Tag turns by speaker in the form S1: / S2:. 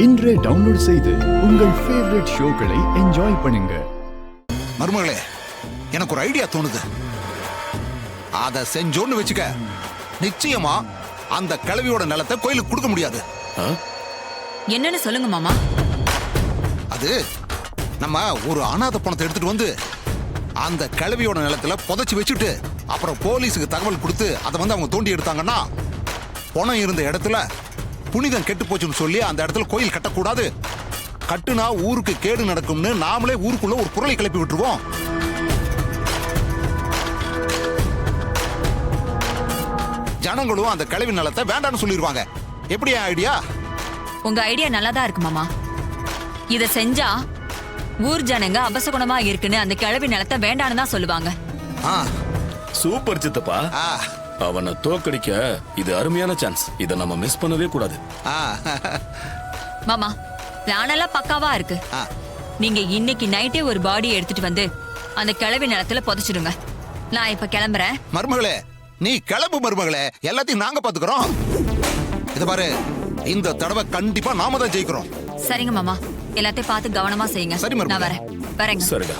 S1: இன்றே டவுன்லோட் செய்து உங்கள் ஃபேவரட் ஷோக்களை என்ஜாய் பண்ணுங்க.
S2: மருமகளே, எனக்கு ஒரு ஐடியா தோணுது. அத செஞ்சோன்னு வச்சுக்க, நிச்சயமா அந்த கிழவியோட நிலத்தை கோயிலுக்கு கொடுக்க முடியாது.
S3: என்னன்னு சொல்லுங்க மாமா.
S2: அது நம்ம ஒரு அனாதை பணத்தை எடுத்துட்டு வந்து அந்த கிழவியோட நிலத்துல புதைச்சு வச்சுட்டு அப்புறம் போலீஸுக்கு தகவல் கொடுத்து அதை வந்து அவங்க தோண்டி எடுத்தாங்கன்னா பணம் இருந்த இடத்துல புனிதம் கெட்டு போச்சுன்னு சொல்லி அந்த இடத்துல கோயில் கட்டக்கூடாது, கட்டுனா ஊருக்கு கேடு நடக்கும்னு நாமளே ஊருக்குள்ள ஒரு குரலை கிளப்பி விட்டுருவோம். ஜனங்களும் அந்த கிழவி நிலத்தை வேண்டாம்னு சொல்லிடுவாங்க. எப்படி ஐடியா?
S3: உங்க ஐடியா நல்லாதான் இருக்கு மாமா. இத செஞ்சா ஊர் ஜனங்க அபசகுணமா இருக்குன்னு அந்த கிழவி நிலத்தை வேண்டான்னு தான் சொல்லுவாங்க.
S4: சூப்பர் சித்தப்பா. அவனை தோக்கடிக்க இது அருமையான சான்ஸ். இத நம்ம மிஸ் பண்ணவே கூடாது.
S3: மாமா, பிளான் எல்லாம் பக்காவா இருக்கு. நீங்க இன்னைக்கு நைட்டே ஒரு பாடி எடுத்துட்டு வந்து அந்த கிழவி நிலத்துல புதைச்சிடுங்க. நான் இப்ப கிளம்புறேன்.
S2: மருமகளே, நீ கிளம்பு மருமகளே, எல்லாத்தையும் நாங்க பாத்துக்கிறோம். இத பாரு, இந்த தடவை கண்டிப்பா நாம தான் ஜெயிக்கிறோம்.
S3: சரிங்க மாமா, எல்லாத்தையும் பார்த்து கவனமா செய்யுங்க.
S2: சரி மருமகளே.
S3: நான் வரேன். வரேங்க.
S4: சரிடா.